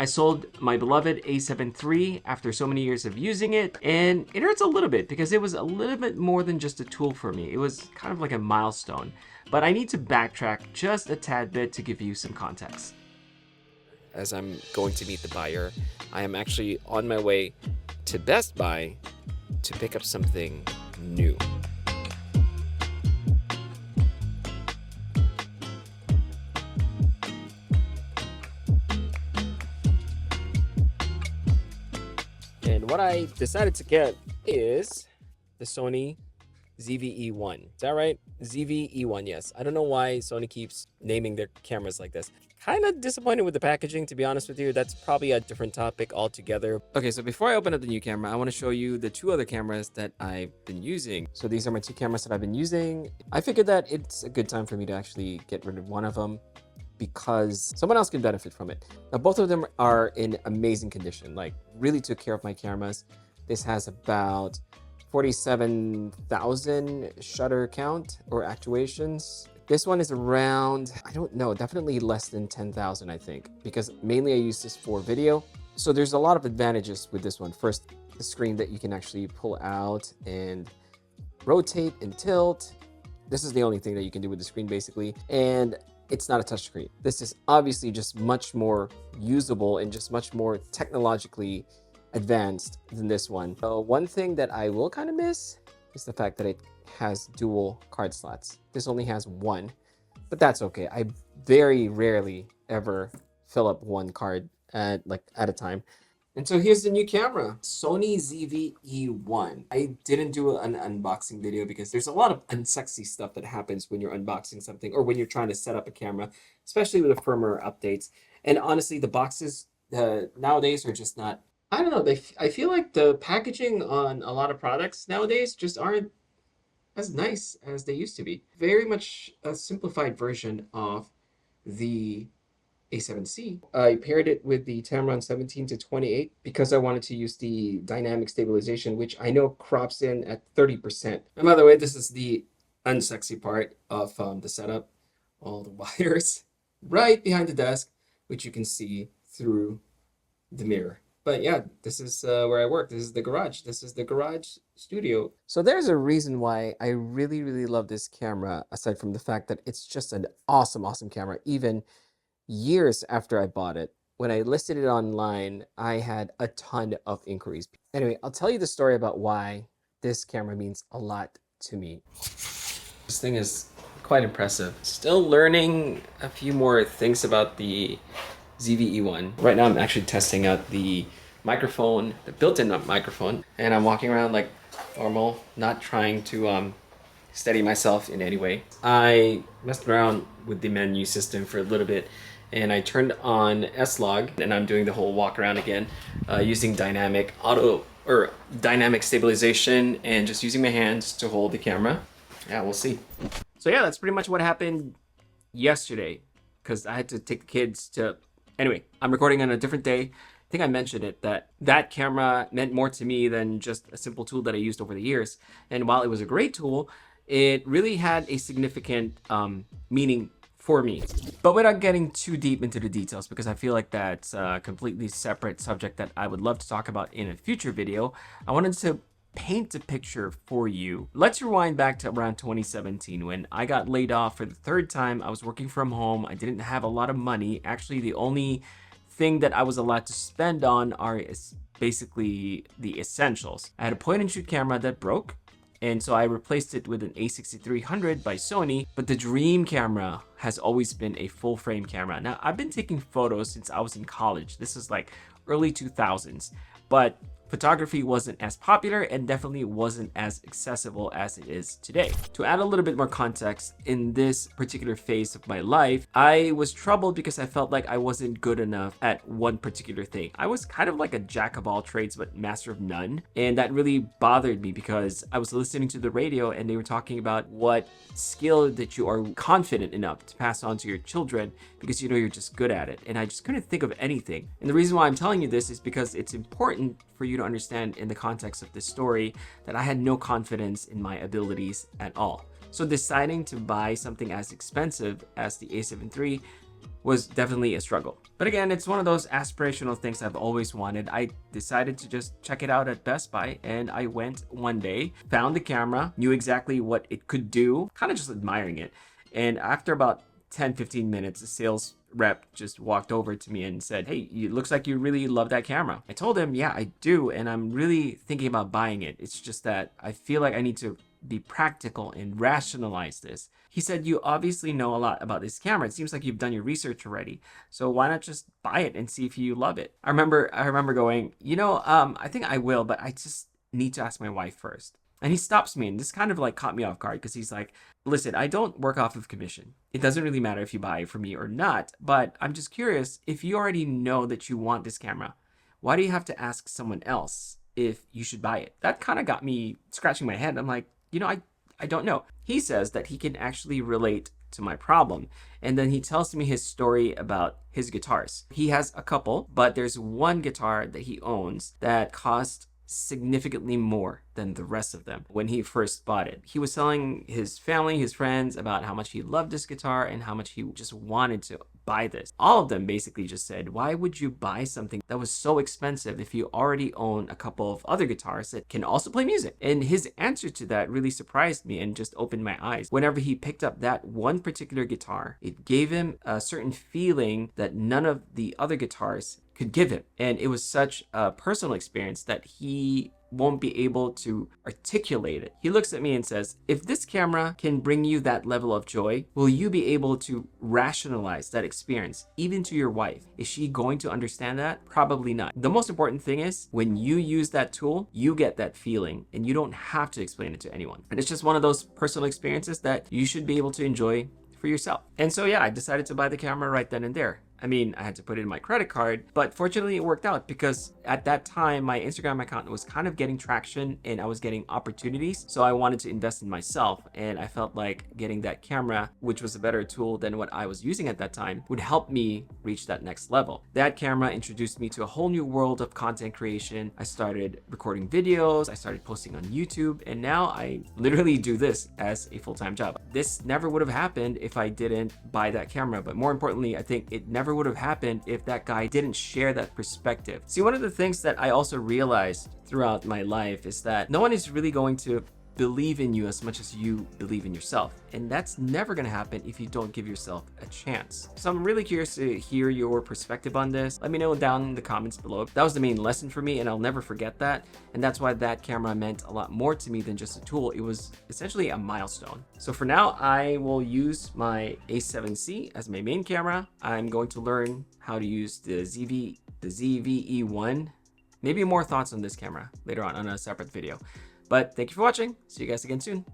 I sold my beloved A7 III after so many years of using it, and it hurts a little bit because it was a little bit more than just a tool for me. It was kind of like a milestone, but I need to backtrack just a tad bit to give you some context. As I'm going to meet the buyer, I am actually on my way to Best Buy to pick up something new. And what I decided to get is the Sony ZV-E1. Is that right? ZV-E1, yes. I don't know why Sony keeps naming their cameras like this. Kind of disappointed with the packaging, to be honest with you. That's probably a different topic altogether. Okay, so before I open up the new camera, I want to show you the two other cameras that I've been using. So these are my two cameras that I've been using. I figured that it's a good time for me to actually get rid of one of them because someone else can benefit from it. Now, both of them are in amazing condition, like really took care of my cameras. This has about 47,000 shutter count or actuations. This one is around, I don't know, definitely less than 10,000, I think, because mainly I use this for video. So there's a lot of advantages with this one. First, the screen that you can actually pull out and rotate and tilt. This is the only thing that you can do with the screen, basically. And it's not a touch screen. This is obviously just much more usable and just much more technologically advanced than this one. So one thing that I will kind of miss is the fact that it has dual card slots. This only has one, but that's okay. I very rarely ever fill up one card at a time. And so here's the new camera, Sony ZV-E1. I didn't do an unboxing video because there's a lot of unsexy stuff that happens when you're unboxing something or when you're trying to set up a camera, especially with the firmware updates. And honestly, the boxes nowadays are just not, I don't know, I feel like the packaging on a lot of products nowadays just aren't as nice as they used to be. Very much a simplified version of the A7C. I paired it with the Tamron 17-28 because I wanted to use the dynamic stabilization, which I know crops in at 30%. And by the way, this is the unsexy part of the setup. All the wires right behind the desk, which you can see through the mirror. But yeah, this is where I work. This is the garage. This is the garage studio. So there's a reason why I really, really love this camera, aside from the fact that it's just an awesome, awesome camera. Even years after I bought it, when I listed it online, I had a ton of inquiries. Anyway, I'll tell you the story about why this camera means a lot to me. This thing is quite impressive. Still learning a few more things about the ZV-E1. Right now I'm actually testing out the microphone, the built-in microphone, and I'm walking around like normal, not trying to steady myself in any way. I messed around with the menu system for a little bit and I turned on S-Log and I'm doing the whole walk around again using dynamic stabilization and just using my hands to hold the camera. Yeah, we'll see. So yeah, that's pretty much what happened yesterday because I had to take the kids to, anyway, I'm recording on a different day. I think I mentioned it, that camera meant more to me than just a simple tool that I used over the years. And while it was a great tool, it really had a significant meaning for me. But without getting too deep into the details, because I feel like that's a completely separate subject that I would love to talk about in a future video, I wanted to paint a picture for you. Let's rewind back to around 2017 when I got laid off for the third time. I was working from home. I didn't have a lot of money. Actually, the only thing that I was allowed to spend on are basically the essentials. I had a point and shoot camera that broke, and so I replaced it with an a6300 by Sony, but the dream camera has always been a full frame camera. Now, I've been taking photos since I was in college. This is like early 2000s, but photography wasn't as popular and definitely wasn't as accessible as it is today. To add a little bit more context, in this particular phase of my life, I was troubled because I felt like I wasn't good enough at one particular thing. I was kind of like a jack of all trades, but master of none. And that really bothered me because I was listening to the radio and they were talking about what skill that you are confident enough to pass on to your children because you know you're just good at it. And I just couldn't think of anything. And the reason why I'm telling you this is because it's important for you to understand in the context of this story that I had no confidence in my abilities at all. So deciding to buy something as expensive as the A7 III was definitely a struggle. But again, it's one of those aspirational things I've always wanted. I decided to just check it out at Best Buy, and I went one day, found the camera, knew exactly what it could do, kind of just admiring it. And after about 10-15 minutes, the sales rep just walked over to me and said, "Hey, it looks like you really love that camera." I told him, "Yeah, I do, and I'm really thinking about buying it. It's just that I feel like I need to be practical and rationalize this." He said, "You obviously know a lot about this camera. It seems like you've done your research already. So why not just buy it and see if you love it?" I remember going, I think I will, but I just need to ask my wife first." And he stops me, and this kind of like caught me off guard because he's like, "Listen, I don't work off of commission. It doesn't really matter if you buy it from me or not, but I'm just curious, if you already know that you want this camera, why do you have to ask someone else if you should buy it?" That kind of got me scratching my head. I'm like, I don't know. He says that he can actually relate to my problem. And then he tells me his story about his guitars. He has a couple, but there's one guitar that he owns that cost significantly more than the rest of them when he first bought it. He was telling his family, his friends, about how much he loved this guitar and how much he just wanted to buy this. All of them basically just said, "Why would you buy something that was so expensive if you already own a couple of other guitars that can also play music?" And his answer to that really surprised me and just opened my eyes. Whenever he picked up that one particular guitar, it gave him a certain feeling that none of the other guitars could give him. And it was such a personal experience that he won't be able to articulate it. He looks at me and says, "If this camera can bring you that level of joy, will you be able to rationalize that experience even to your wife? Is she going to understand that? Probably not." The most important thing is when you use that tool, you get that feeling and you don't have to explain it to anyone. And it's just one of those personal experiences that you should be able to enjoy for yourself. And so yeah, I decided to buy the camera right then and there. I mean, I had to put in my credit card, but fortunately it worked out because at that time, my Instagram account was kind of getting traction and I was getting opportunities. So I wanted to invest in myself. And I felt like getting that camera, which was a better tool than what I was using at that time, would help me reach that next level. That camera introduced me to a whole new world of content creation. I started recording videos, I started posting on YouTube, and now I literally do this as a full-time job. This never would have happened if I didn't buy that camera. But more importantly, I think it never would have happened if that guy didn't share that perspective. See, one of the things that I also realized throughout my life is that no one is really going to believe in you as much as you believe in yourself. And that's never going to happen if you don't give yourself a chance. So I'm really curious to hear your perspective on this. Let me know down in the comments below. That was the main lesson for me and I'll never forget that. And that's why that camera meant a lot more to me than just a tool. It was essentially a milestone. So for now, I will use my A7C as my main camera. I'm going to learn how to use the ZV-E1. Maybe more thoughts on this camera later on a separate video. But thank you for watching. See you guys again soon.